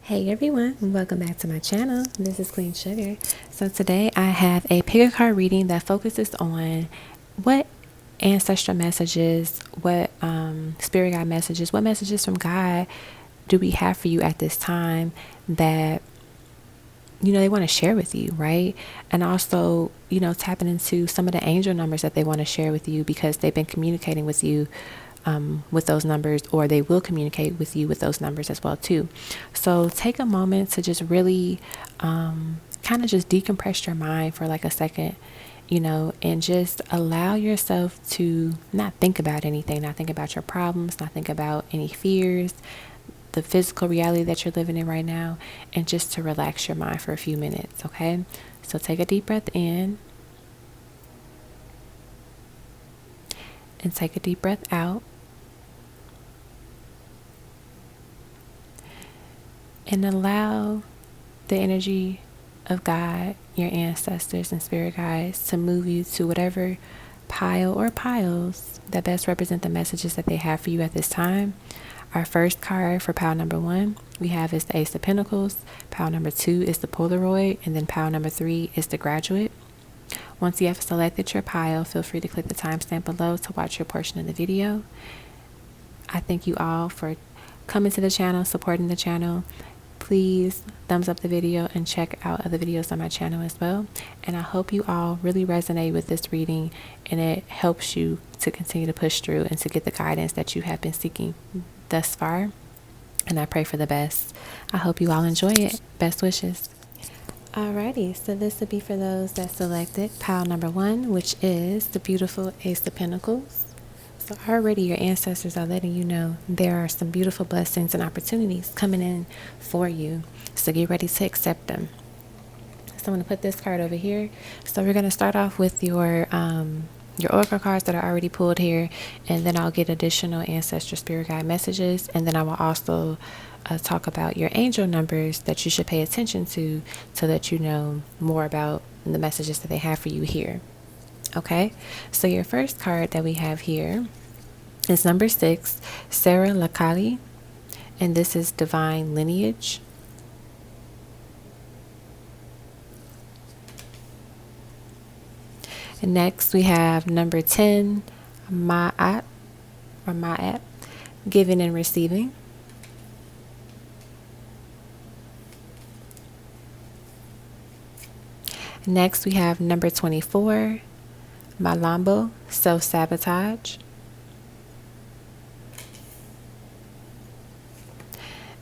Hey everyone, welcome back to my channel. This is Queen Sugar. So today I have a pick a card reading that focuses on what ancestral messages, what spirit guide messages, what messages from God do we have for you at this time that they want to share with you, right? And also, tapping into some of the angel numbers that they want to share with you because they've been communicating with you with those numbers, or they will communicate with you with those numbers as well too. So take a moment to just really kind of just decompress your mind for like a second, and just allow yourself to not think about anything, not think about your problems, not think about any fears, the physical reality that you're living in right now, and just to relax your mind for a few minutes. Okay, so take a deep breath in and take a deep breath out. And allow the energy of God, your ancestors and spirit guides, to move you to whatever pile or piles that best represent the messages that they have for you at this time. Our first card for pile number 1 we have is the Ace of Pentacles. Pile number 2 is the Polaroid, and then pile number 3 is the Graduate. Once you have selected your pile, feel free to click the timestamp below to watch your portion of the video. I thank you all for coming to the channel, supporting the channel. Please thumbs up the video and check out other videos on my channel as well. And I hope you all really resonate with this reading and it helps you to continue to push through and to get the guidance that you have been seeking thus far. And I pray for the best. I hope you all enjoy it. Best wishes. Alrighty, so this would be for those that selected pile number 1, which is the beautiful Ace of Pentacles. So already your ancestors are letting you know there are some beautiful blessings and opportunities coming in for you. So get ready to accept them. So I'm going to put this card over here. So we're going to start off with your oracle cards that are already pulled here, and then I'll get additional ancestral spirit guide messages, and then I will also talk about your angel numbers that you should pay attention to so that you know more about the messages that they have for you here. Okay, so your first card that we have here is number 6, Sarah Lakali, and this is Divine Lineage. And next we have number 10, Ma'at, Giving and Receiving. Next we have number 24, Malambo, Self-Sabotage.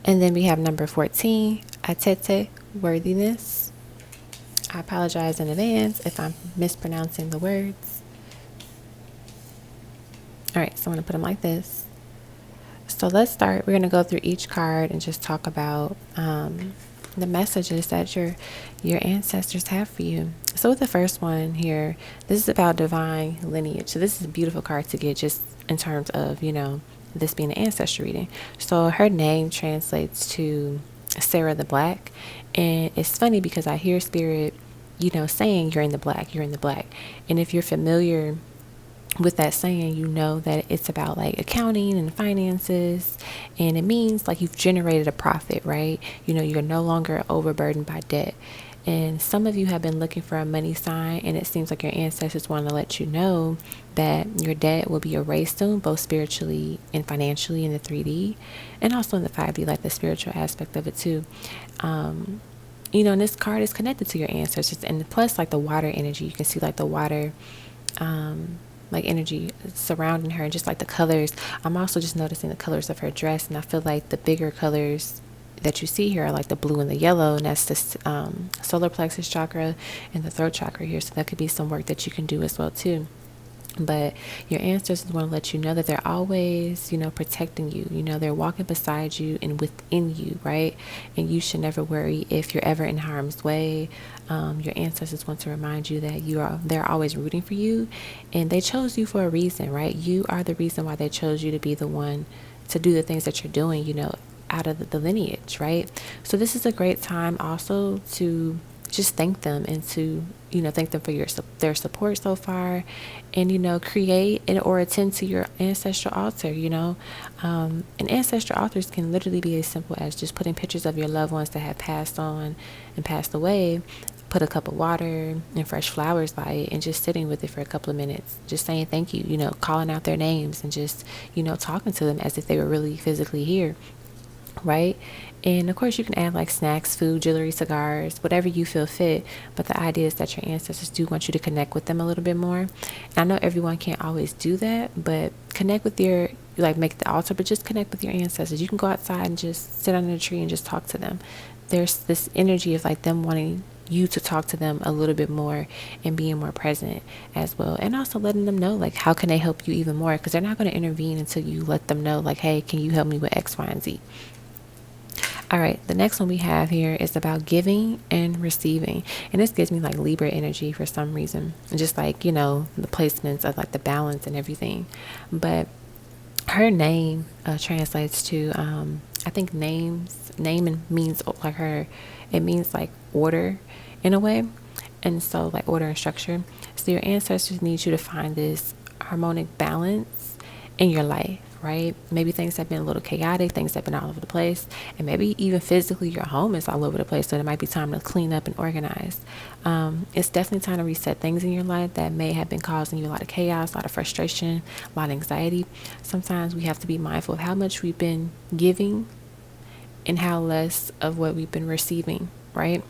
And then we have number 14, Atete, Worthiness. I apologize in advance if I'm mispronouncing the words. Alright, so I'm going to put them like this. So let's start. We're going to go through each card and just talk about the messages that your ancestors have for you. So with the first one here, this is about divine lineage. So this is a beautiful card to get just in terms of, this being an ancestry reading. So her name translates to Sarah the Black. And it's funny because I hear spirit, saying you're in the black, you're in the black. And if you're familiar with that saying, you know that it's about like accounting and finances, and it means like you've generated a profit, right? You're no longer overburdened by debt. And some of you have been looking for a money sign, and it seems like your ancestors want to let you know that your debt will be erased soon, both spiritually and financially in the 3D, and also in the 5D, like the spiritual aspect of it too. And this card is connected to your ancestors, and plus like the water energy, you can see like the water like energy surrounding her, and just like the colors. I'm also just noticing the colors of her dress, and I feel like the bigger colors that you see here are like the blue and the yellow, and that's the solar plexus chakra and the throat chakra here. So that could be some work that you can do as well too. But your ancestors want to let you know that they're always, protecting you. They're walking beside you and within you, right? And you should never worry if you're ever in harm's way. Your ancestors want to remind you that they're always rooting for you, and they chose you for a reason, right? You are the reason why they chose you to be the one to do the things that you're doing, out of the lineage, right? So this is a great time also to just thank them, and to, thank them for their support so far, and create or attend to your ancestral altar. And ancestral altars can literally be as simple as just putting pictures of your loved ones that have passed on and passed away, put a cup of water and fresh flowers by it, and just sitting with it for a couple of minutes, just saying thank you, calling out their names, and just, talking to them as if they were really physically here, right? And of course, you can add like snacks, food, jewelry, cigars, whatever you feel fit. But the idea is that your ancestors do want you to connect with them a little bit more. And I know everyone can't always do that, but connect with make the altar, but just connect with your ancestors. You can go outside and just sit under a tree and just talk to them. There's this energy of like them wanting you to talk to them a little bit more and being more present as well. And also letting them know, like, how can they help you even more? Because they're not going to intervene until you let them know, like, hey, can you help me with X, Y, and Z? All right, the next one we have here is about giving and receiving. And this gives me like Libra energy for some reason. Just like, the placements of like the balance and everything. But her name translates to, I think name means like it means like order in a way. And so like order and structure. So your ancestors need you to find this harmonic balance in your life, right? Maybe things have been a little chaotic, things have been all over the place, and maybe even physically your home is all over the place, so it might be time to clean up and organize. It's definitely time to reset things in your life that may have been causing you a lot of chaos, a lot of frustration, a lot of anxiety. Sometimes we have to be mindful of how much we've been giving and how less of what we've been receiving, right?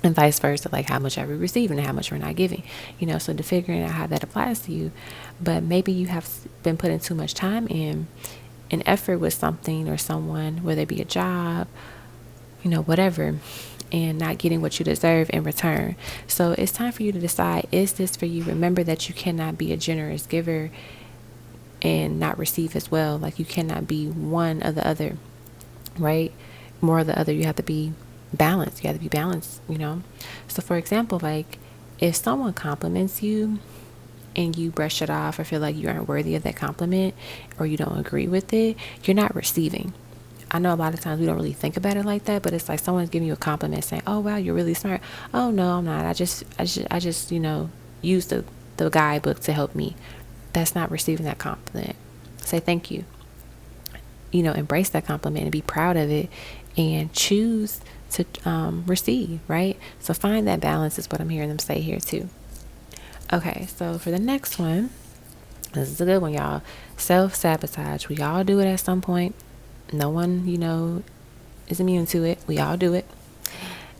And vice versa, like how much are we receiving and how much we're not giving, so to figuring out how that applies to you. But maybe you have been putting too much time in and effort with something or someone, whether it be a job, whatever, and not getting what you deserve in return. So it's time for you to decide, is this for you? Remember that you cannot be a generous giver and not receive as well. Like you cannot be one or the other, right? More of the other. You have to be balanced. You have to be balanced, So for example, like if someone compliments you and you brush it off or feel like you aren't worthy of that compliment or you don't agree with it, you're not receiving. I know a lot of times we don't really think about it like that, but it's like someone's giving you a compliment saying, oh wow, you're really smart. Oh no, I'm not. I just use the guidebook to help me. That's not receiving that compliment. Say thank you. Embrace that compliment and be proud of it and choose to receive, right? So find that balance is what I'm hearing them say here too. Okay, so for the next one, this is a good one, y'all. Self-sabotage. We all do it at some point. No one, is immune to it. We all do it.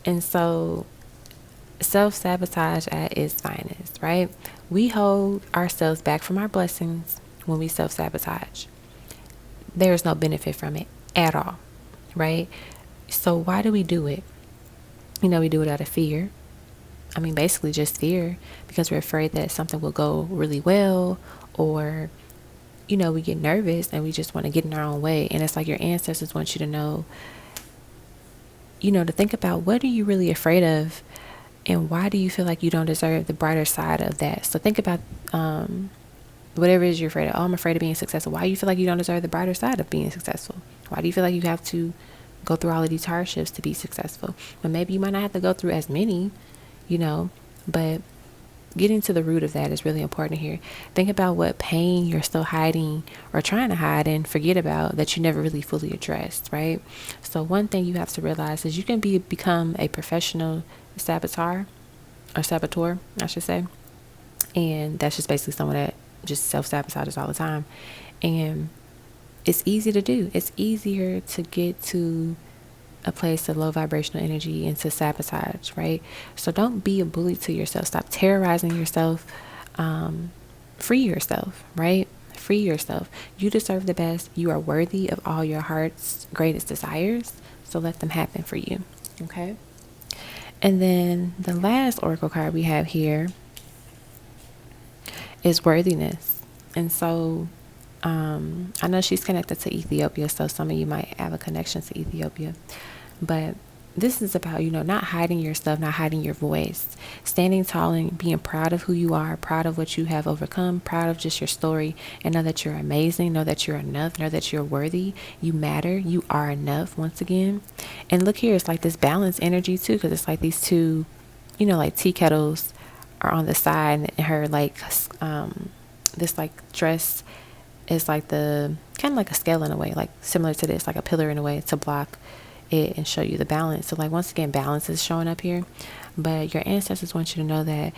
And so self-sabotage at its finest, right? We hold ourselves back from our blessings when we self-sabotage. There is no benefit from it at all, right? So why do we do it? We do it out of fear. I mean, basically just fear, because we're afraid that something will go really well, or, we get nervous and we just want to get in our own way. And it's like your ancestors want you to know, to think about, what are you really afraid of? And why do you feel like you don't deserve the brighter side of that? So think about whatever it is you're afraid of. Oh, I'm afraid of being successful. Why do you feel like you don't deserve the brighter side of being successful? Why do you feel like you have to go through all of these hardships to be successful? But maybe you might not have to go through as many, but getting to the root of that is really important here. Think about what pain you're still hiding or trying to hide and forget about that you never really fully addressed, right? So one thing you have to realize is you can become a professional saboteur, I should say. And that's just basically someone that just self-sabotages all the time. And it's easy to do. It's easier to get to a place of low vibrational energy and to sabotage, right? So don't be a bully to yourself. Stop terrorizing yourself. Free yourself, right? Free yourself. You deserve the best. You are worthy of all your heart's greatest desires. So let them happen for you. Okay. And then the last oracle card we have here is worthiness. And so I know she's connected to Ethiopia, so some of you might have a connection to Ethiopia. But this is about, not hiding your stuff, not hiding your voice, standing tall and being proud of who you are, proud of what you have overcome, proud of just your story, and know that you're amazing, know that you're enough, know that you're worthy, you matter, you are enough once again. And look here, it's like this balanced energy too, because it's like these two like tea kettles are on the side, and her like this like dress is like the kind of like a scale in a way, like similar to this, like a pillar in a way to block it and show you the balance. So like once again, balance is showing up here, but your ancestors want you to know that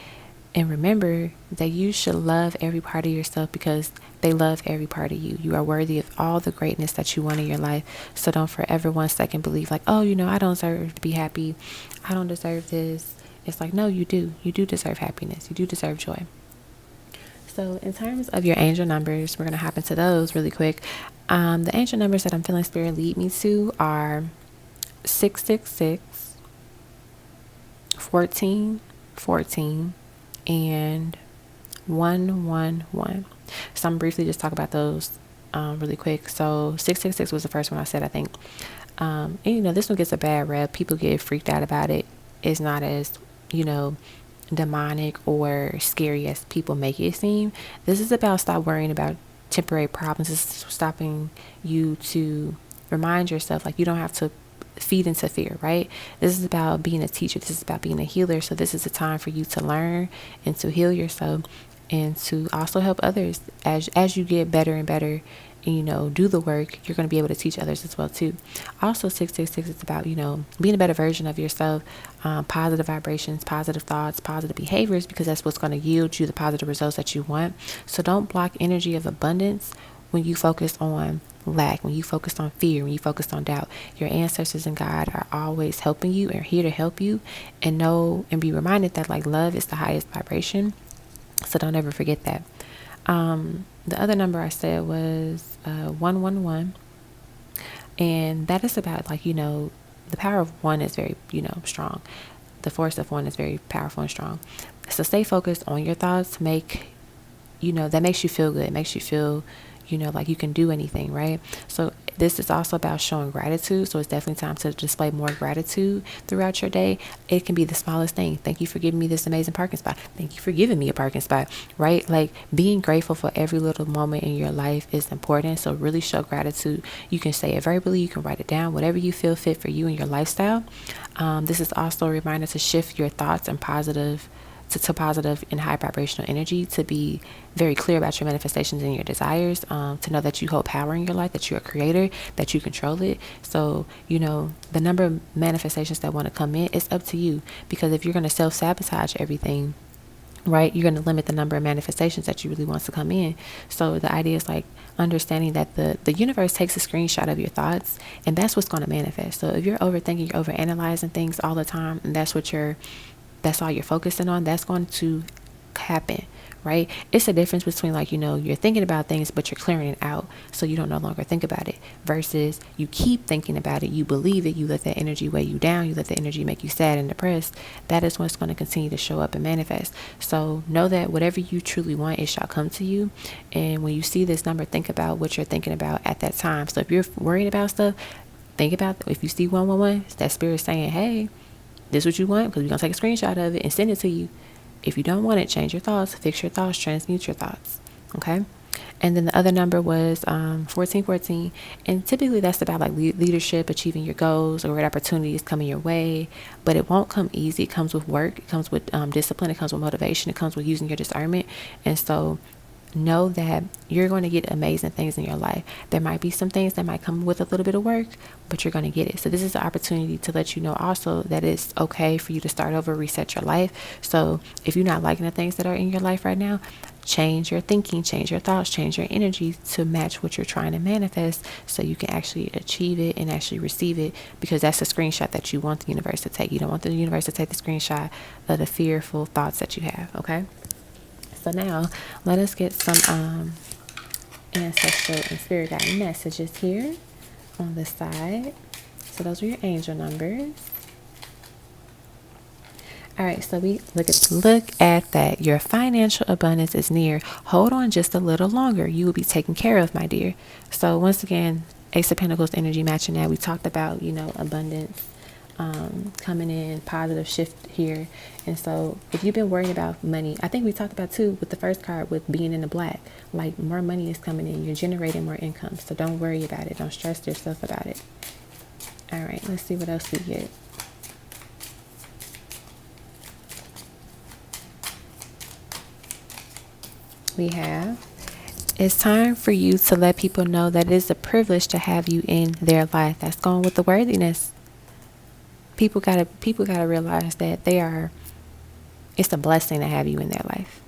and remember that you should love every part of yourself because they love every part of you. You are worthy of all the greatness that you want in your life. So don't forever 1 second believe like, oh, I don't deserve to be happy, I don't deserve this. It's like, no, you do deserve happiness, you do deserve joy. So in terms of your angel numbers, we're going to hop into those really quick. The angel numbers that I'm feeling spirit lead me to are 666, 14, 14, and 111. So I'm briefly just talk about those really quick. So 666 was the first one I said, I think. And this one gets a bad rep. People get freaked out about it. It's not as, demonic or scary as people make it seem. This is about stop worrying about temporary problems. This is stopping you to remind yourself like you don't have to feed into fear, right? This is about being a teacher. This is about being a healer. So this is a time for you to learn and to heal yourself and to also help others as you get better and better. And, do the work, you're going to be able to teach others as well too. Also 666 is about being a better version of yourself, positive vibrations, positive thoughts, positive behaviors, because that's what's going to yield you the positive results that you want. So don't block energy of abundance when you focus on lack, when you focus on fear, when you focus on doubt. Your ancestors and God are always helping you and here to help you, and know and be reminded that like love is the highest vibration. So don't ever forget that. The other number I said was 111, and that is about like the power of one is very strong. The force of one is very powerful and strong. So stay focused on your thoughts. That makes you feel good. It makes you feel like you can do anything, right? So this is also about showing gratitude. So it's definitely time to display more gratitude throughout your day. It can be the smallest thing. Thank you for giving me this amazing parking spot. Thank you for giving me a parking spot, right? Like being grateful for every little moment in your life is important. So really show gratitude. You can say it verbally. You can write it down, whatever you feel fit for you and your lifestyle. This is also a reminder to shift your thoughts and positive and high vibrational energy, to be very clear about your manifestations and your desires, to know that you hold power in your life, that you're a creator, that you control it. So the number of manifestations that want to come in, it's up to you, because if you're going to self-sabotage everything, right, you're going to limit the number of manifestations that you really want to come in. So the idea is like understanding that the universe takes a screenshot of your thoughts, and that's what's going to manifest. So if you're overthinking, you're overanalyzing things all the time, and that's all you're focusing on, that's going to happen, right? It's a difference between like, you're thinking about things, but you're clearing it out so you don't no longer think about it, versus you keep thinking about it, you believe it, you let that energy weigh you down, you let the energy make you sad and depressed. That is what's going to continue to show up and manifest. So know that whatever you truly want, it shall come to you. And when you see this number, think about what you're thinking about at that time. So if you're worried about stuff, think about, if you see 111, it's that spirit saying, hey, this is what you want, because we're going to take a screenshot of it and send it to you. If you don't want it, change your thoughts, fix your thoughts, transmute your thoughts. Okay. And then the other number was 1414. And typically that's about like leadership, achieving your goals, or great opportunities coming your way. But it won't come easy. It comes with work. It comes with discipline. It comes with motivation. It comes with using your discernment. And so know that you're going to get amazing things in your life. There might be some things that might come with a little bit of work, but you're going to get it. So this is an opportunity to let you know also that it's okay for you to start over, reset your life. So if you're not liking the things that are in your life right now, change your thinking, change your thoughts, change your energy to match what you're trying to manifest, so you can actually achieve it and actually receive it, because that's a screenshot that you want the universe to take. You don't want the universe to take the screenshot of the fearful thoughts that you have. Okay. So now let us get some ancestral and spirit guide messages here on the side. So those are your angel numbers. All right, so we look at that. Your financial abundance is near. Hold on just a little longer. You will be taken care of, my dear. So once again, Ace of Pentacles energy matching that. We talked about, abundance coming in, positive shift here. And so if you've been worrying about money, I think we talked about too with the first card, with being in the black, like more money is coming in, you're generating more income. So don't worry about it, don't stress yourself about it. All right, let's see what else we get. we have, it's time for you to let people know that it is a privilege to have you in their life. That's going with the worthiness. People gotta realize that it's a blessing to have you in their life,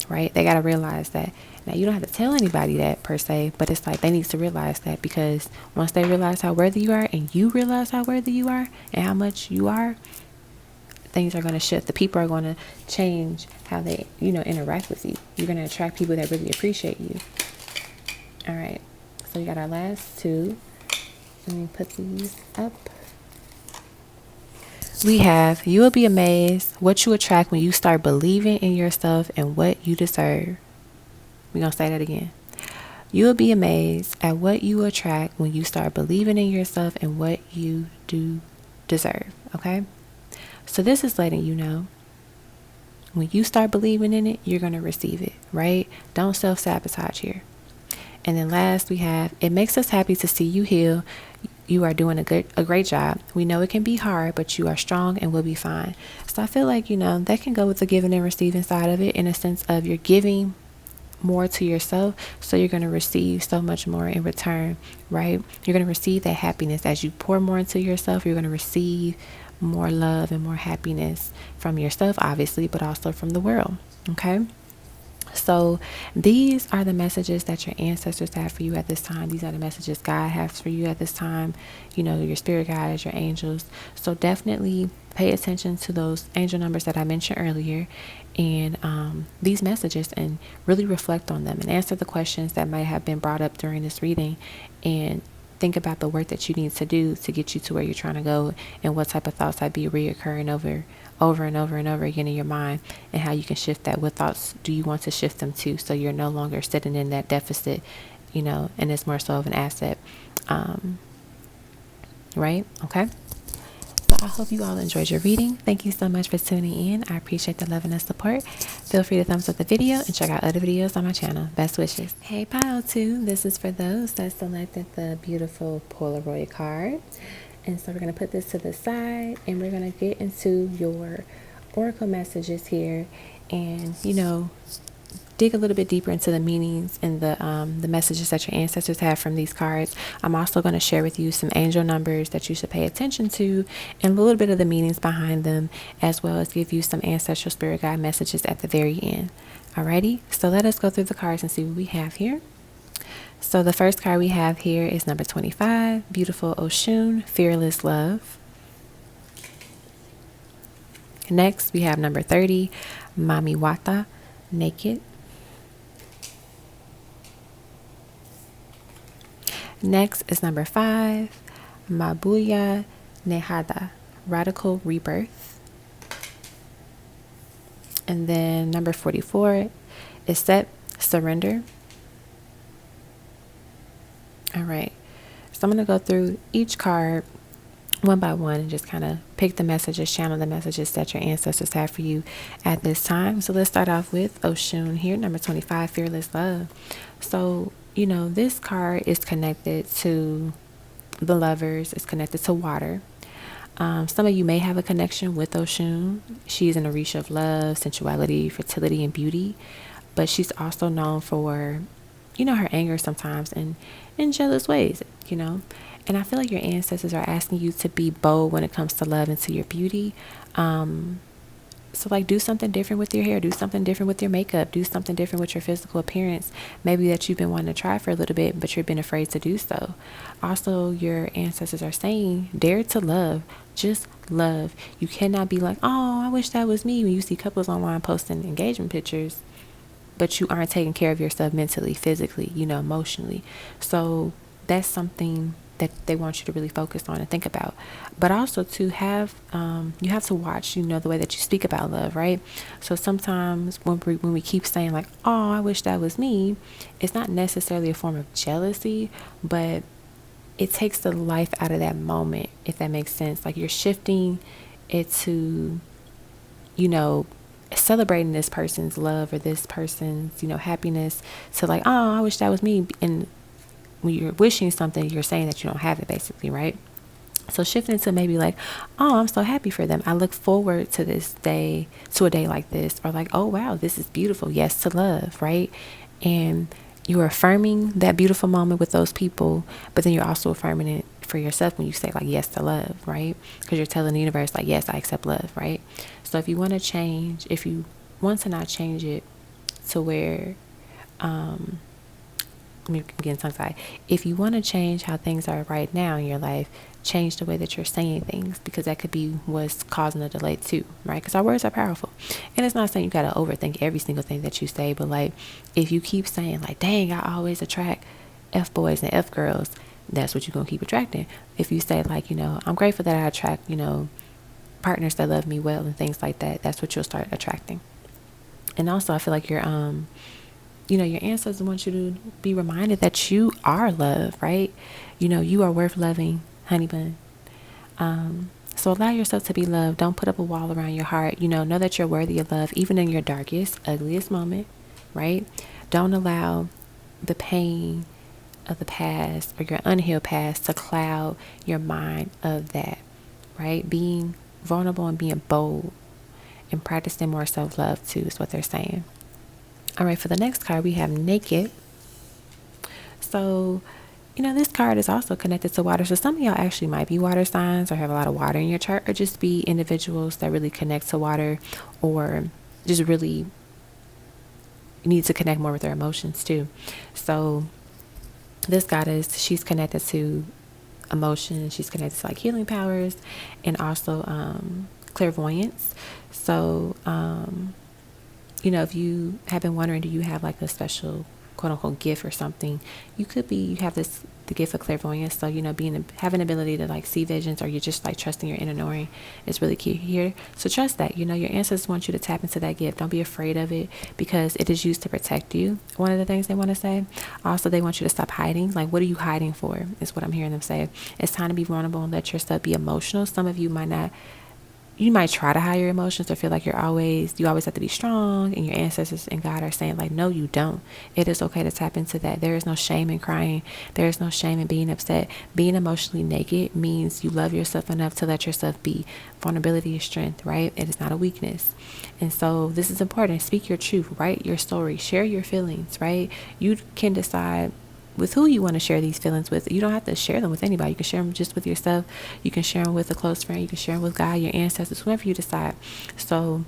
right? They gotta realize that. Now you don't have to tell anybody that per se, but it's like they need to realize that, because once they realize how worthy you are, and you realize how worthy you are and how much you are, things are going to shift. The people are going to change how they, interact with you. You're going to attract people that really appreciate you. All right. So we got our last two. Let me put these up. We have, you will be amazed what you attract when you start believing in yourself and what you deserve. We're going to say that again. You will be amazed at what you attract when you start believing in yourself and what you do deserve. Okay? So this is letting you know, when you start believing in it, you're going to receive it, right? Don't self-sabotage here. And then last we have, it makes us happy to see you heal. You are doing a great job. We know it can be hard, but you are strong and will be fine. So I feel like, that can go with the giving and receiving side of it, in a sense of you're giving more to yourself, so you're going to receive so much more in return, right? You're going to receive that happiness as you pour more into yourself. You're going to receive more love and more happiness from yourself, obviously, but also from the world. Okay. So these are the messages that your ancestors have for you at this time. These are the messages God has for you at this time. Your spirit guides, your angels. So definitely pay attention to those angel numbers that I mentioned earlier, and these messages, and really reflect on them and answer the questions that might have been brought up during this reading, and think about the work that you need to do to get you to where you're trying to go, and what type of thoughts might be reoccurring over and over and over again in your mind, and how you can shift that. What thoughts do you want to shift them to, so you're no longer sitting in that deficit, and it's more so of an asset. Right? Okay. So I hope you all enjoyed your reading. Thank you so much for tuning in. I appreciate the love and the support. Feel free to thumbs up the video and check out other videos on my channel. Best wishes. Hey, Pile 2. This is for those that selected the beautiful Polaroid card. And so we're going to put this to the side, and we're going to get into your oracle messages here, and, dig a little bit deeper into the meanings and the messages that your ancestors have from these cards. I'm also going to share with you some angel numbers that you should pay attention to, and a little bit of the meanings behind them, as well as give you some ancestral spirit guide messages at the very end. Alrighty, so let us go through the cards and see what we have here. So the first card we have here is number 25, Beautiful Oshun, Fearless Love. Next, we have number 30, Mami Wata, Naked. Next is number 5, Mabuya Nehada, Radical Rebirth. And then number 44 is Set, Surrender. All right, so I'm going to go through each card one by one and just kind of pick the messages, channel the messages that your ancestors have for you at this time. So let's start off with Oshun here, number 25, Fearless Love. So, this card is connected to the lovers. It's connected to water. Some of you may have a connection with Oshun. She's an Orisha of love, sensuality, fertility, and beauty. But she's also known for, her anger sometimes, and in jealous ways, And I feel like your ancestors are asking you to be bold when it comes to love and to your beauty. So like, do something different with your hair, do something different with your makeup, do something different with your physical appearance, maybe that you've been wanting to try for a little bit, but you've been afraid to do so. Also, your ancestors are saying, dare to love, just love. You cannot be like, oh, I wish that was me, when you see couples online posting engagement pictures, but you aren't taking care of yourself mentally, physically, emotionally. So that's something that they want you to really focus on and think about. But also to have, you have to watch, the way that you speak about love, right? So sometimes when we keep saying like, oh, I wish that was me, it's not necessarily a form of jealousy, but it takes the life out of that moment, if that makes sense. Like, you're shifting it to, celebrating this person's love or this person's, happiness, to like, oh, I wish that was me. And when you're wishing something, you're saying that you don't have it, basically, right? So shifting to maybe like, oh, I'm so happy for them. I look forward to this day, to a day like this. Or like, oh, wow, this is beautiful. Yes to love, right? And you're affirming that beautiful moment with those people, but then you're also affirming it for yourself when you say like yes to love, right? Because you're telling the universe like, yes, I accept love, right? So if you want to change, if you want to not change it to where, again, tongue-tied. If you want to change how things are right now in your life, change the way that you're saying things, because that could be what's causing the delay too, right? Because our words are powerful. And it's not saying you got to overthink every single thing that you say, but like if you keep saying like, dang, I always attract F boys and F girls, that's what you're going to keep attracting. If you say like, I'm grateful that I attract, partners that love me well and things like that, that's what you'll start attracting. And also I feel like your ancestors want you to be reminded that you are love, right? You are worth loving, honey bun. So allow yourself to be loved. Don't put up a wall around your heart. Know that you're worthy of love, even in your darkest, ugliest moment, right? Don't allow the pain of the past or your unhealed past to cloud your mind of that, right? Being vulnerable and being bold and practicing more self-love too is what they're saying. All right, for the next card, we have Naked. So, this card is also connected to water. So some of y'all actually might be water signs or have a lot of water in your chart, or just be individuals that really connect to water, or just really need to connect more with their emotions too. So this goddess, she's connected to emotions. She's connected to like healing powers and also clairvoyance. So, if you have been wondering, do you have like a special quote unquote gift or something, you have the gift of clairvoyance. So, having ability to like see visions, or you're just like trusting your inner knowing is really key here. So trust that, your ancestors want you to tap into that gift. Don't be afraid of it, because it is used to protect you. One of the things they want to say. Also, they want you to stop hiding. Like, what are you hiding for is what I'm hearing them say. It's time to be vulnerable and let yourself be emotional. Some of you might try to hide your emotions or feel like you always have to be strong, and your ancestors and God are saying like, no, you don't. It is okay to tap into that. There is no shame in crying. There is no shame in being upset. Being emotionally naked means you love yourself enough to let yourself be. Vulnerability is strength, right? It is not a weakness. And so this is important. Speak your truth, write your story, share your feelings, right? You can decide with who you want to share these feelings with. You don't have to share them with anybody. You can share them just with yourself. You can share them with a close friend. You can share them with God, your ancestors, whoever you decide. So,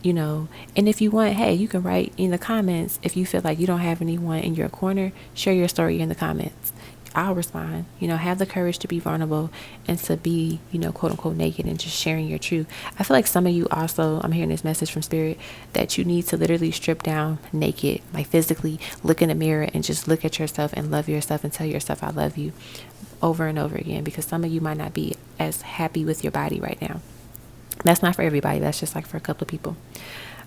and if you want, hey, you can write in the comments. If you feel like you don't have anyone in your corner, share your story in the comments. I'll respond. Have the courage to be vulnerable and to be, quote unquote naked, and just sharing your truth. I feel like some of you also, I'm hearing this message from Spirit, that you need to literally strip down naked, like physically look in the mirror and just look at yourself and love yourself and tell yourself I love you over and over again, because some of you might not be as happy with your body right now. That's not for everybody. That's just like for a couple of people.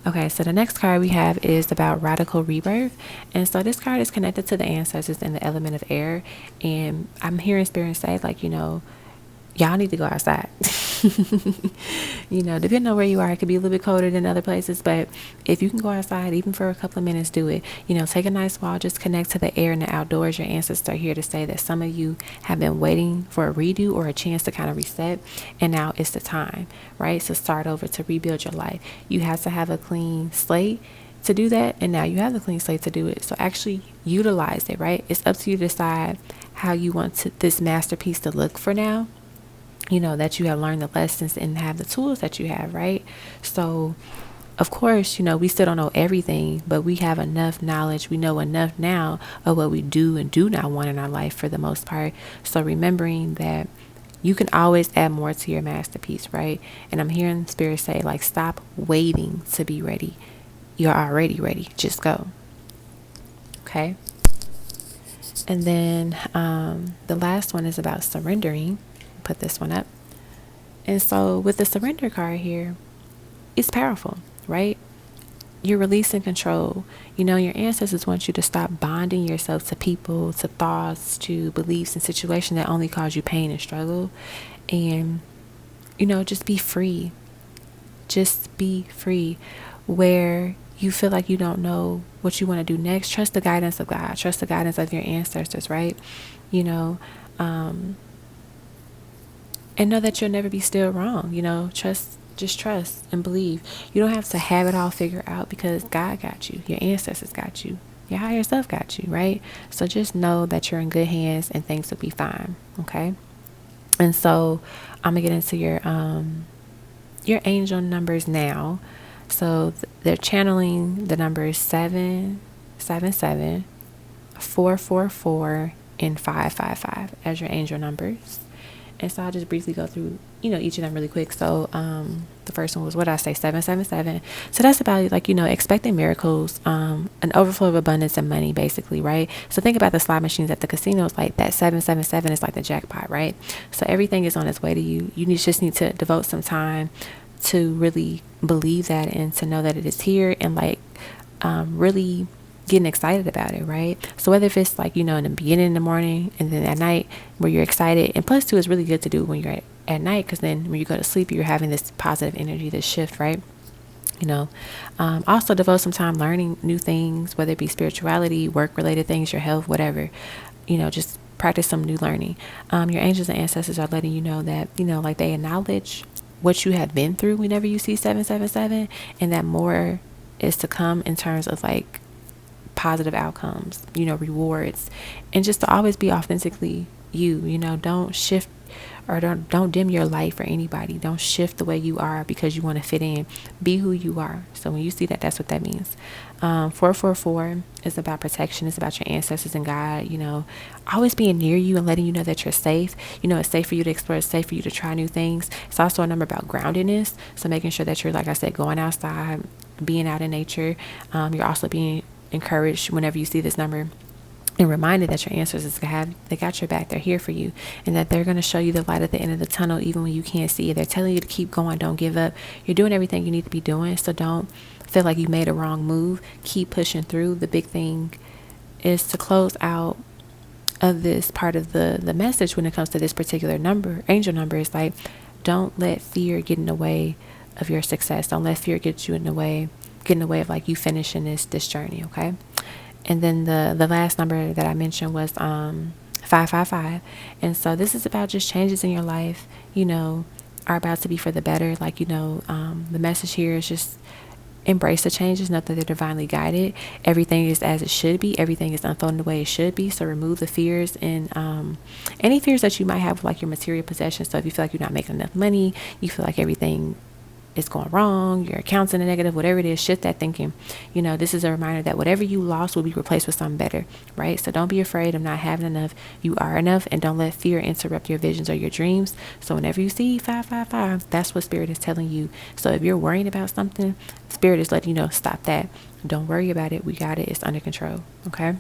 Okay, so the next card we have is about radical rebirth. And so this card is connected to the ancestors and the element of air. And I'm hearing Spirit say, like, y'all need to go outside. Depending on where you are, it could be a little bit colder than other places, but if you can go outside even for a couple of minutes, do it. Take a nice walk, just connect to the air and the outdoors. Your ancestors are here to say that some of you have been waiting for a redo or a chance to kind of reset, and now it's the time, right? So start over, to rebuild your life. You have to have a clean slate to do that, and now you have the clean slate to do it. So actually utilize it, right? It's up to you to decide how you want this masterpiece to look for now. That you have learned the lessons and have the tools that you have, right? So, of course, we still don't know everything, but we have enough knowledge. We know enough now of what we do and do not want in our life for the most part. So remembering that you can always add more to your masterpiece, right? And I'm hearing Spirit say, like, stop waiting to be ready. You're already ready. Just go. Okay? And then the last one is about surrendering. Put this one up. And so with the surrender card here, it's powerful, right? You're releasing control. Your ancestors want you to stop bonding yourself to people, to thoughts, to beliefs and situations that only cause you pain and struggle. And, just be free. Just be free. Where you feel like you don't know what you want to do next, trust the guidance of God. Trust the guidance of your ancestors, right? and know that you'll never be still wrong. Just trust and believe. You don't have to have it all figured out, because God got you, your ancestors got you, your higher self got you, right? So just know that you're in good hands and things will be fine. Okay. And so I'm gonna get into your angel numbers now. So they're channeling the numbers 777, 444, and 555 as your angel numbers. And so I'll just briefly go through, each of them really quick. So the first one was, what did I say, 777. So that's about like, expecting miracles, an overflow of abundance and money, basically, right? So think about the slot machines at the casinos, like that 777 is like the jackpot, right? So everything is on its way to you. Just need to devote some time to really believe that, and to know that it is here, and like really getting excited about it, right? So whether if it's like, in the beginning in the morning, and then at night where you're excited, and plus too, it's really good to do when you're at night, because then when you go to sleep, you're having this positive energy, this shift, right? Also devote some time learning new things, whether it be spirituality, work related things, your health, whatever, just practice some new learning. Your angels and ancestors are letting you know that, like they acknowledge what you have been through whenever you see 777, and that more is to come in terms of like positive outcomes, rewards, and just to always be authentically you. Don't shift, or don't dim your light for anybody. Don't shift the way you are because you want to fit in. Be who you are. So when you see that, that's what that means. 444 is about protection. It's about your ancestors and God, always being near you and letting you know that you're safe. It's safe for you to explore. It's safe for you to try new things. It's also a number about groundedness. So making sure that you're, like I said, going outside, being out in nature. You're also being encouraged whenever you see this number, and reminded that your ancestors they got your back. They're here for you, and that they're going to show you the light at the end of the tunnel, even when you can't see it. They're telling you to keep going. Don't give up. You're doing everything you need to be doing. So don't feel like you made a wrong move. Keep pushing through. The big thing is to close out of this part of the message when it comes to this particular angel number. It's like, don't let fear get in the way of your success. Don't let fear get in the way of like you finishing this journey. Okay. And then the last number that I mentioned was 555. And so this is about just changes in your life, are about to be for the better. Like, the message here is just embrace the changes, know that they're divinely guided. Everything is as it should be. Everything is unfolding the way it should be. So remove the fears and any fears that you might have with like your material possessions. So if you feel like you're not making enough money, you feel like everything is going wrong, your account's in the negative, whatever it is, shift that thinking. This is a reminder that whatever you lost will be replaced with something better, right? So don't be afraid of not having enough. You are enough, and don't let fear interrupt your visions or your dreams. So whenever you see 555, that's what Spirit is telling you. So if you're worrying about something, Spirit is letting you know, stop that. Don't worry about it. We got it. It's under control. Okay.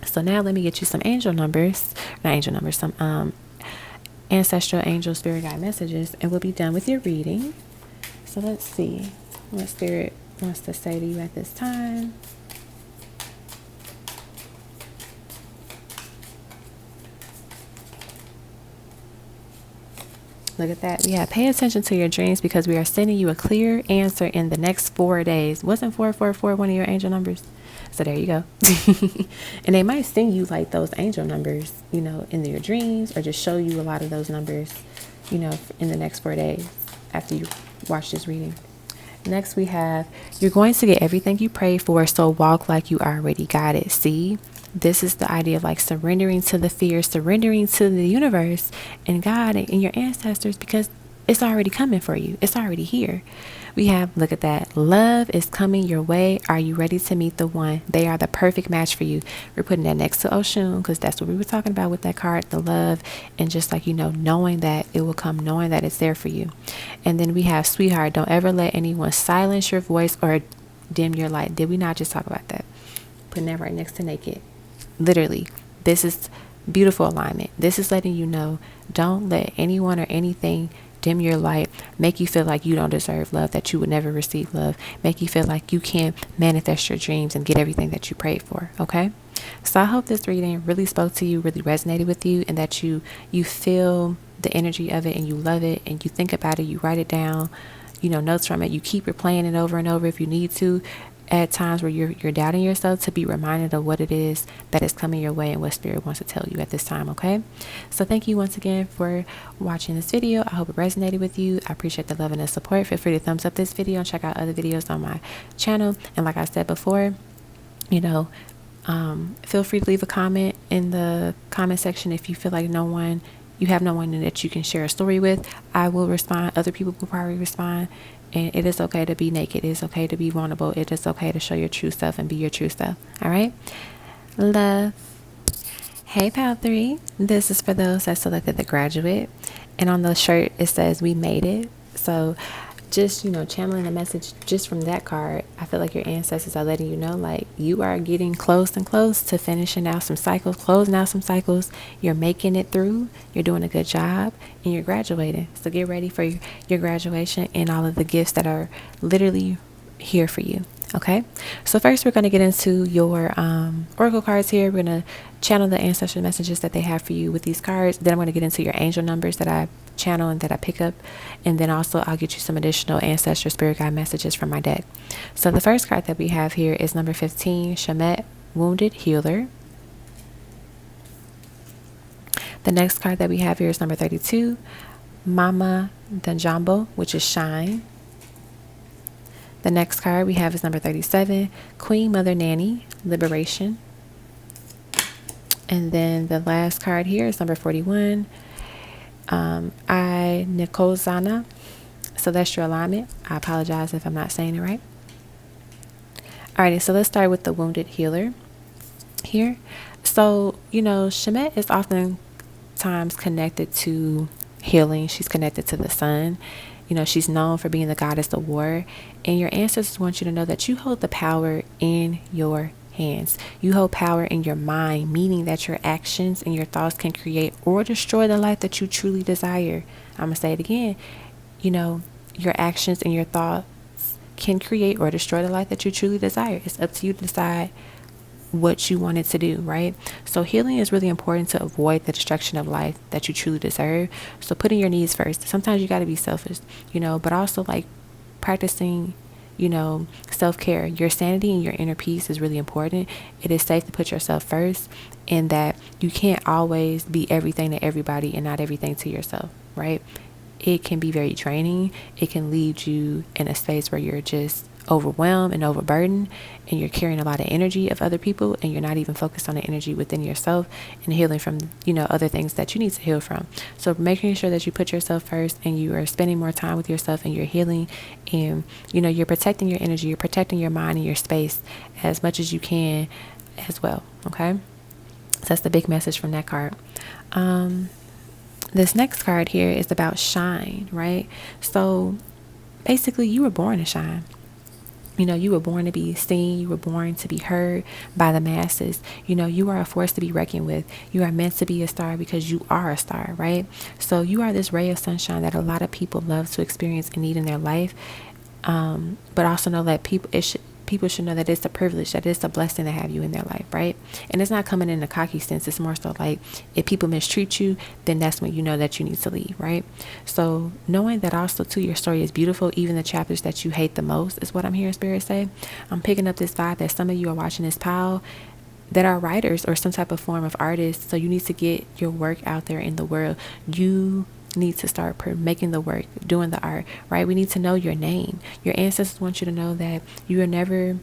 So now let me get you some some ancestral angel spirit guide messages, and we'll be done with your reading. So let's see what Spirit wants to say to you at this time. Look at that. Yeah, pay attention to your dreams, because we are sending you a clear answer in the next 4 days. Wasn't 444 one of your angel numbers? So there you go. And they might send you like those angel numbers, in your dreams, or just show you a lot of those numbers, in the next 4 days after you watch this reading. Next we have, you're going to get everything you pray for, so walk like you already got it. See, this is the idea of like surrendering to the fear, surrendering to the universe and God and your ancestors, because it's already coming for you. It's already here. We have, look at that, love is coming your way. Are you ready to meet the one? They are the perfect match for you. We're putting that next to Oshun, because that's what we were talking about with that card, the love, and just like, knowing that it will come, knowing that it's there for you. And then we have, sweetheart, don't ever let anyone silence your voice or dim your light. Did we not just talk about that? Putting that right next to naked. Literally, this is beautiful alignment. This is letting you know, don't let anyone or anything dim your light, make you feel like you don't deserve love, that you would never receive love, make you feel like you can't manifest your dreams and get everything that you prayed for. Okay, so I hope this reading really spoke to you, really resonated with you, and that you feel the energy of it, and you love it, and you think about it, you write it down, notes from it, you keep replaying it over and over if you need to. at times where you're doubting yourself, to be reminded of what it is that is coming your way and what Spirit wants to tell you at this time, okay? So thank you once again for watching this video. I hope it resonated with you. I appreciate the love and the support. Feel free to thumbs up this video and check out other videos on my channel. And like I said before, you know, feel free to leave a comment in the comment section if you feel like you have no one that you can share a story with. I will respond. Other people will probably respond. And it is okay to be naked. It is okay to be vulnerable. It is okay to show your true self and be your true self. All right? Love. Hey, Pal 3. This is for those that selected the graduate. And on the shirt, it says, we made it. So just, channeling a message just from that card, I feel like your ancestors are letting you know, like, you are getting close and close to finishing out some cycles, closing out some cycles. You're making it through. You're doing a good job, and you're graduating. So get ready for your graduation and all of the gifts that are literally here for you. Okay, so first we're going to get into your oracle cards here. We're going to channel the ancestral messages that they have for you with these cards. Then I'm going to get into your angel numbers that I channel and that I pick up, and then also I'll get you some additional ancestral spirit guide messages from my deck. So the first card that we have here is number 15, Shemet, Wounded Healer. The next card that we have here is number 32, Mama Danjambo, which is Shine. The next card we have is number 37, Queen Mother Nanny, Liberation. And then the last card here is number 41, I Nikozana, Celestial Alignment. I apologize if I'm not saying it right. Alrighty, so let's start with the Wounded Healer here. So, Shemet is oftentimes connected to healing. She's connected to the sun. She's known for being the goddess of war. And your ancestors want you to know that you hold the power in your hands. You hold power in your mind, meaning that your actions and your thoughts can create or destroy the life that you truly desire. I'm going to say it again. Your actions and your thoughts can create or destroy the life that you truly desire. It's up to you to decide what you want it to do, right? So healing is really important to avoid the destruction of life that you truly deserve. So putting your needs first. Sometimes you got to be selfish, but also like practicing, self-care. Your sanity and your inner peace is really important. It is safe to put yourself first, in that you can't always be everything to everybody and not everything to yourself, right? It can be very draining. It can leave you in a space where you're just overwhelmed and overburdened, and you're carrying a lot of energy of other people, and you're not even focused on the energy within yourself and healing from other things that you need to heal from. So making sure that you put yourself first, and you are spending more time with yourself, and you're healing, and you're protecting your energy, you're protecting your mind and your space as much as you can as well. Okay, so that's the big message from that card. This next card here is about shine, right? So basically, you were born to shine. You were born to be seen. You were born to be heard by the masses. You are a force to be reckoned with. You are meant to be a star because you are a star, right? So you are this ray of sunshine that a lot of people love to experience and need in their life. But also know that people should know that it's a privilege, that it's a blessing to have you in their life, right? And it's not coming in a cocky sense. It's more so like, if people mistreat you, then that's when you know that you need to leave, right? So knowing that also too, your story is beautiful, even the chapters that you hate the most, is what I'm hearing Spirit say. I'm picking up this vibe that some of you are watching this pile that are writers or some type of form of artists. So you need to get your work out there in the world. You need to start making the work, doing the art, right? We need to know your name. Your ancestors want you to know that you are never,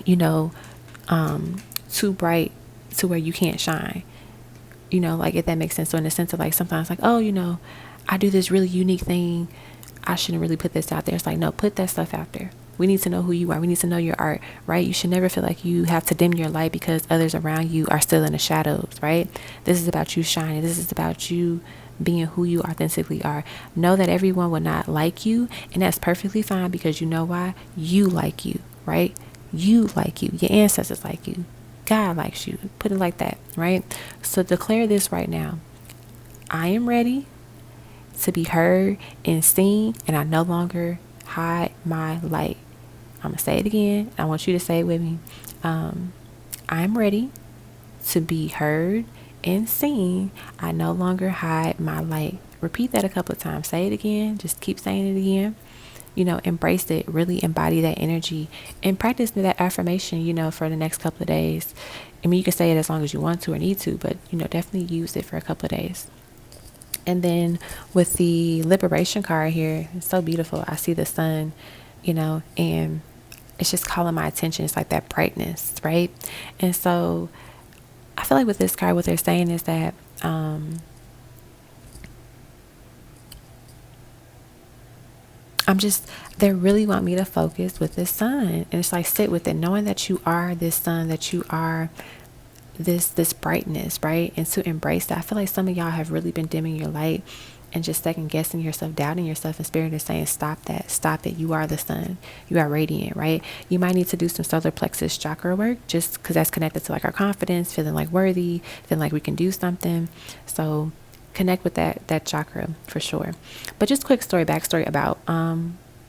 too bright to where you can't shine. Like, if that makes sense. So in the sense of like, sometimes like, oh, I do this really unique thing, I shouldn't really put this out there. It's like, no, put that stuff out there. We need to know who you are. We need to know your art, right? You should never feel like you have to dim your light because others around you are still in the shadows, right? This is about you shining. This is about you being who you authentically are. Know that everyone will not like you, and that's perfectly fine, because you know why? You like you, right? You like you. Your ancestors like you. God likes you. Put it like that, right? So declare this right now. I am ready to be heard and seen, and I no longer hide my light. I'm going to say it again. I want you to say it with me. I'm ready to be heard and seen. I no longer hide my light. Repeat that a couple of times. Say it again. Just keep saying it again. embrace it, really embody that energy, and practice that affirmation, for the next couple of days. I mean, you can say it as long as you want to or need to, but, definitely use it for a couple of days. And then with the liberation card here, it's so beautiful. I see the sun, and it's just calling my attention. It's like that brightness, right? And so I feel like with this card, what they're saying is that, they really want me to focus with this sun. And it's like, sit with it, knowing that you are this sun, that you are this brightness, right? And to embrace that. I feel like some of y'all have really been dimming your light and just second guessing yourself, doubting yourself, and Spirit is saying, stop that, stop it. You are the sun, you are radiant, right? You might need to do some solar plexus chakra work, just because that's connected to like our confidence, feeling like worthy, feeling like we can do something. So connect with that chakra for sure. But just quick backstory about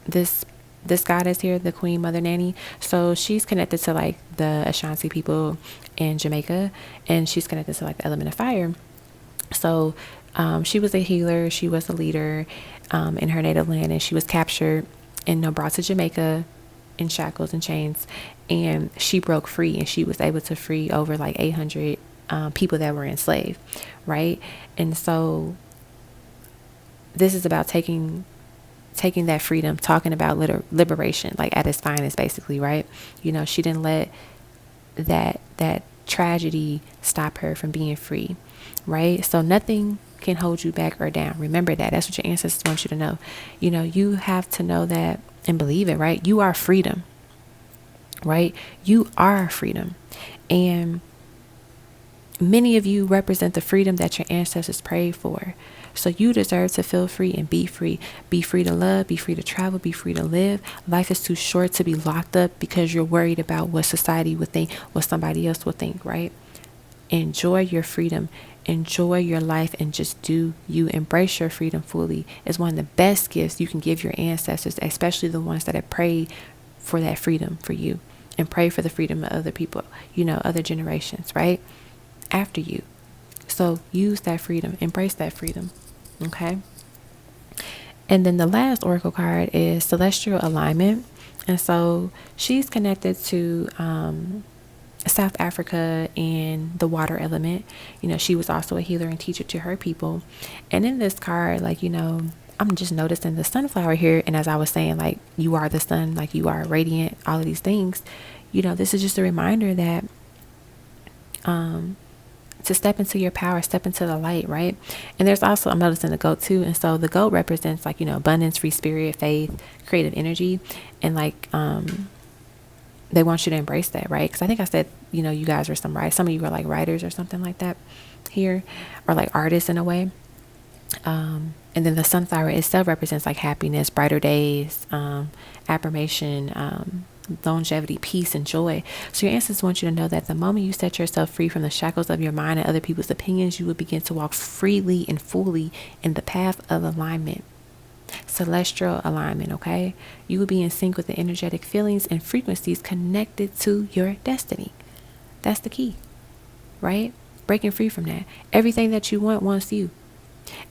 this goddess here, the Queen Mother Nanny. So she's connected to like the Ashanti people in Jamaica, and she's connected to like the element of fire. So she was a healer, she was a leader in her native land, and she was captured and brought to Jamaica in shackles and chains, and she broke free, and she was able to free over like 800 people that were enslaved, right? And so this is about taking that freedom, talking about liberation, like at its finest, basically, right? She didn't let that tragedy stop her from being free, right? So nothing can hold you back or down. Remember that. That's what your ancestors want you to know. You have to know that and believe it, right? You are freedom, right? You are freedom. And many of you represent the freedom that your ancestors prayed for. So you deserve to feel free and be free. Be free to love, be free to travel, be free to live. Life is too short to be locked up because you're worried about what society would think, what somebody else would think, right? Enjoy your freedom. Enjoy your life and just do you. Embrace your freedom fully. It's one of the best gifts you can give your ancestors, especially the ones that have prayed for that freedom for you and pray for the freedom of other people, other generations, right? After you. So use that freedom, embrace that freedom. Okay. And then the last oracle card is celestial alignment. And so she's connected to South Africa and the water element. She was also a healer and teacher to her people. And in this card, I'm just noticing the sunflower here. And as I was saying, like, you are the sun, like you are radiant, all of these things. This is just a reminder that to step into your power, step into the light, right? And there's also, I'm noticing the goat too. And so the goat represents like, abundance, free spirit, faith, creative energy. And like, they want you to embrace that, right? Because I think I said, you guys are some of you are like writers or something like that here, or like artists in a way. And then the sunflower itself represents like happiness, brighter days, affirmation, longevity, peace, and joy. So your ancestors want you to know that the moment you set yourself free from the shackles of your mind and other people's opinions, you will begin to walk freely and fully in the path of alignment. Celestial alignment, okay? You will be in sync with the energetic feelings and frequencies connected to your destiny. That's the key, right? Breaking free from that. Everything that you want wants you.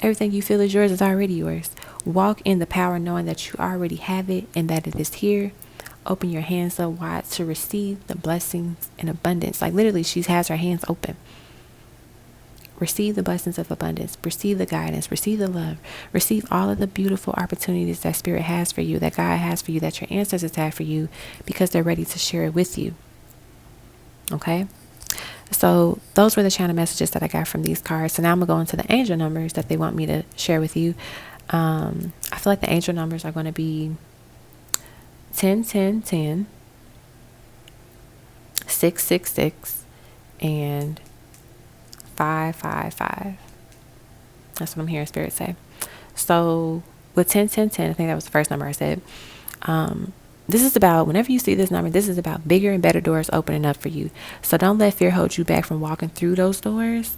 Everything you feel is yours is already yours. Walk in the power knowing that you already have it and that it is here. Open your hands up wide to receive the blessings in abundance. Like literally, she has her hands open. Receive the blessings of abundance. Receive the guidance. Receive the love. Receive all of the beautiful opportunities that Spirit has for you, that God has for you, that your ancestors have for you, because they're ready to share it with you. Okay? So those were the channel messages that I got from these cards. So now I'm going to go into the angel numbers that they want me to share with you. I feel like the angel numbers are going to be 10, 10, 10, 6, 6, 6, and 5, 5, 5. That's what I'm hearing Spirit say. So with 10, 10, 10, I think that was the first number I said. This is about, whenever you see this number, this is about bigger and better doors opening up for you. So don't let fear hold you back from walking through those doors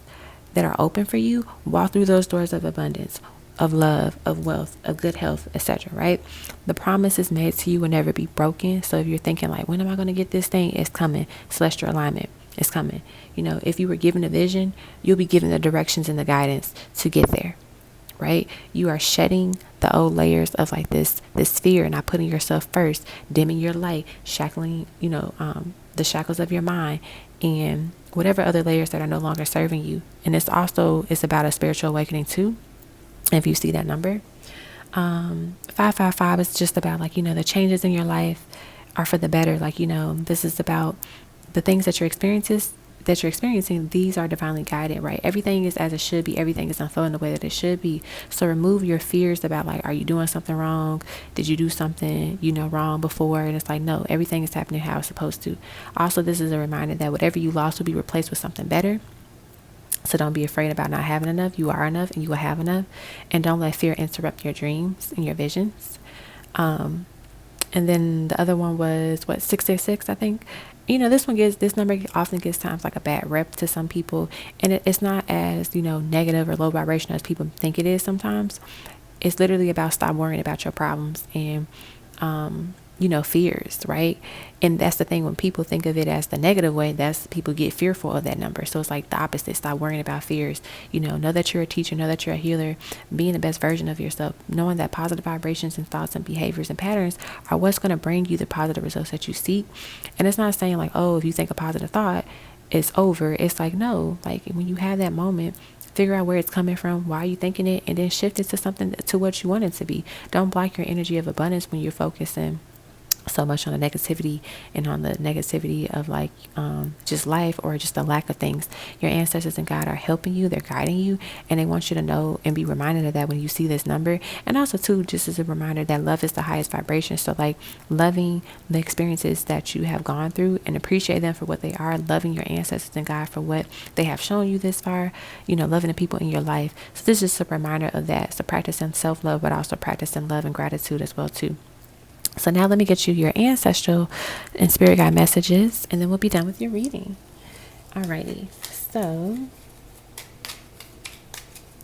that are open for you. Walk through those doors of abundance, of love, of wealth, of good health, etc. Right? The promises made to you will never be broken. So if you're thinking like, when am I going to get this thing? It's coming. Celestial alignment. It's coming. If you were given a vision, you'll be given the directions and the guidance to get there. right? You are shedding the old layers of like this fear, not putting yourself first, dimming your light, shackling, the shackles of your mind, and whatever other layers that are no longer serving you. And it's about a spiritual awakening too. If you see that number, 555 is just about like, the changes in your life are for the better. Like, this is about the things that you're experiencing. These are divinely guided, right? Everything is as it should be. Everything is unfolding the way that it should be. So remove your fears about like, are you doing something wrong? Did you do something, wrong before? And it's like, no, everything is happening how it's supposed to. Also, this is a reminder that whatever you lost will be replaced with something better. So don't be afraid about not having enough. You are enough and you will have enough. And don't let fear interrupt your dreams and your visions. And then the other one was 666, I think. This number often gives times like a bad rep to some people. And it's not as, negative or low vibrational as people think it is sometimes. It's literally about stop worrying about your problems and, fears, right? And that's the thing, when people think of it as the negative way, that's people get fearful of that number. So it's like the opposite. Stop worrying about fears. Know that you're a teacher, know that you're a healer, being the best version of yourself, knowing that positive vibrations and thoughts and behaviors and patterns are what's going to bring you the positive results that you seek. And it's not saying like, oh, if you think a positive thought, it's over. It's like, no, like when you have that moment, figure out where it's coming from, why are you thinking it, and then shift it to something, to what you want it to be. Don't block your energy of abundance when you're focusing so much on the negativity and on the negativity of like just life or just the lack of things. Your ancestors and God are helping you, they're guiding you, and they want you to know and be reminded of that when you see this number. And also too, just as a reminder that love is the highest vibration. So like loving the experiences that you have gone through and appreciate them for what they are, loving your ancestors and God for what they have shown you this far, loving the people in your life. So this is just a reminder of that. So practicing self-love, but also practicing love and gratitude as well too. So now let me get you your ancestral and spirit guide messages, and then we'll be done with your reading. Alrighty, so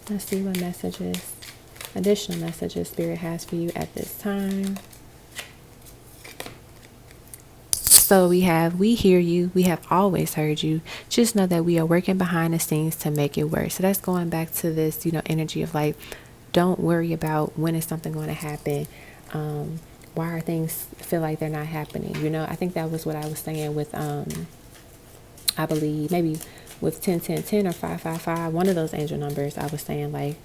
let's see what additional messages spirit has for you at this time. So we hear you. We have always heard you. Just know that we are working behind the scenes to make it work. So that's going back to this, energy of like, don't worry about when is something going to happen. Why are things feel like they're not happening? I think that was what I was saying with, I believe maybe with 101010 or 555, one of those angel numbers. I was saying like,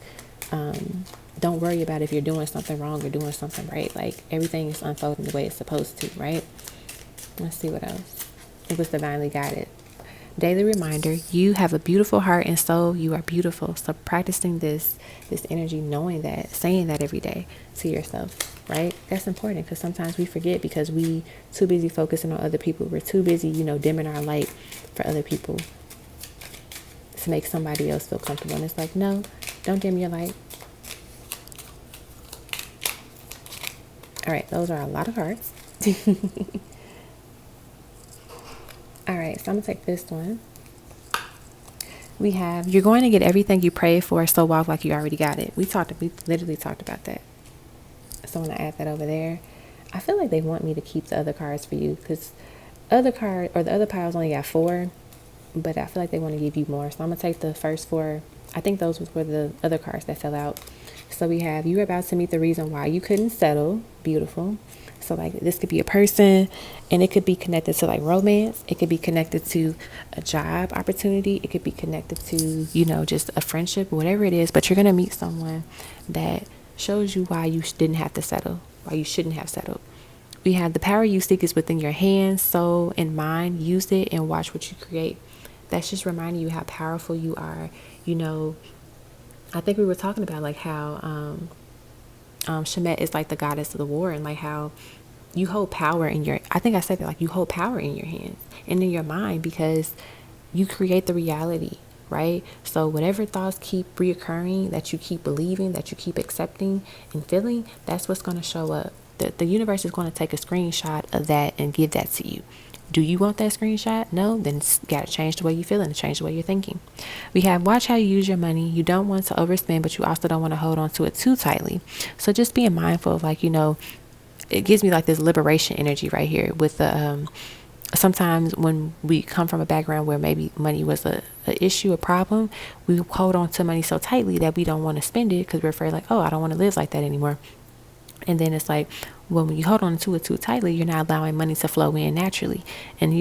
don't worry about if you're doing something wrong or doing something right. Like everything is unfolding the way it's supposed to, right? Let's see what else. It was divinely guided. Daily reminder, you have a beautiful heart and soul. You are beautiful. So practicing this energy, knowing that, saying that every day to yourself, right? That's important because sometimes we forget because we too busy focusing on other people. We're too busy, dimming our light for other people to make somebody else feel comfortable. And it's like, no, don't dim your light. All right, those are a lot of hearts. All right, so I'm going to take this one. We have, you're going to get everything you pray for, so walk like you already got it. We literally talked about that. So I'm going to add that over there. I feel like they want me to keep the other cards for you because the other piles only got 4, but I feel like they want to give you more. So I'm going to take the first 4. I think those were the other cards that fell out. So we have, you're about to meet the reason why you couldn't settle. Beautiful. So like this could be a person, and it could be connected to like romance. It could be connected to a job opportunity. It could be connected to, just a friendship, whatever it is. But you're going to meet someone that shows you why you didn't have to settle, why you shouldn't have settled. We have the power you seek is within your hands, soul, and mind. Use it and watch what you create. That's just reminding you how powerful you are. I think we were talking about like how Shemet is like the goddess of the war, and like how you hold power I think I said that, like you hold power in your hands and in your mind because you create the reality, right? So whatever thoughts keep reoccurring, that you keep believing, that you keep accepting and feeling, that's what's going to show up. The universe is going to take a screenshot of that and give that to you. Do you want that screenshot? No, then it's got to change the way you feel and change the way you're thinking. We have watch how you use your money. You don't want to overspend, but you also don't want to hold on to it too tightly. So just being mindful of like, it gives me like this liberation energy right here with the sometimes when we come from a background where maybe money was a issue, a problem, we hold on to money so tightly that we don't want to spend it because we're afraid, like, oh, I don't want to live like that anymore. And then it's like, when you hold on to it too tightly, you're not allowing money to flow in naturally. And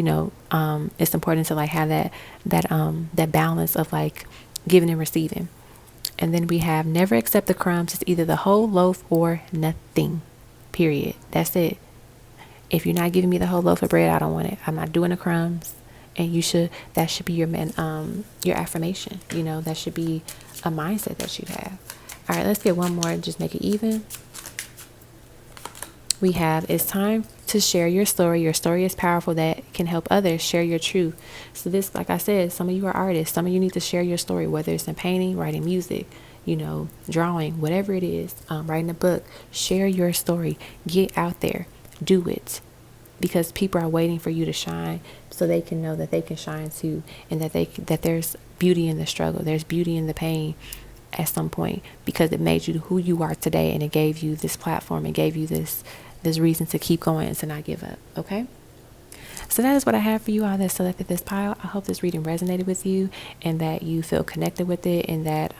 it's important to like have that balance of like giving and receiving. And then we have never accept the crumbs. It's either the whole loaf or nothing. Period. That's it. If you're not giving me the whole loaf of bread, I don't want it. I'm not doing the crumbs. And that should be your affirmation. That should be a mindset that you have. All right, let's get one more and just make it even. We have, it's time to share your story. Your story is powerful, that can help others. Share your truth. So this, like I said, some of you are artists. Some of you need to share your story, whether it's in painting, writing music, drawing, whatever it is, writing a book. Share your story. Get out there. Do it. Because people are waiting for you to shine so they can know that they can shine too, and that there's beauty in the struggle. There's beauty in the pain at some point, because it made you who you are today, and it gave you this platform. It gave you this reason to keep going and to not give up. Okay? So that is what I have for you all that selected this pile. I hope this reading resonated with you, and that you feel connected with it, and that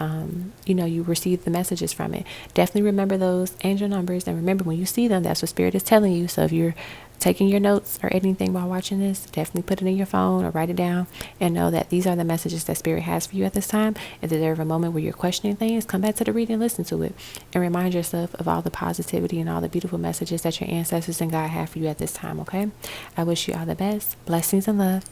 you received the messages from it. Definitely remember those angel numbers, and remember, when you see them, that's what Spirit is telling you. So if you're taking your notes or anything while watching this, definitely put it in your phone or write it down, and know that these are the messages that Spirit has for you at this time. If there's ever a moment where you're questioning things, come back to the reading, listen to it, and remind yourself of all the positivity and all the beautiful messages that your ancestors and God have for you at this time. Okay? I wish you all the best. Blessings and love.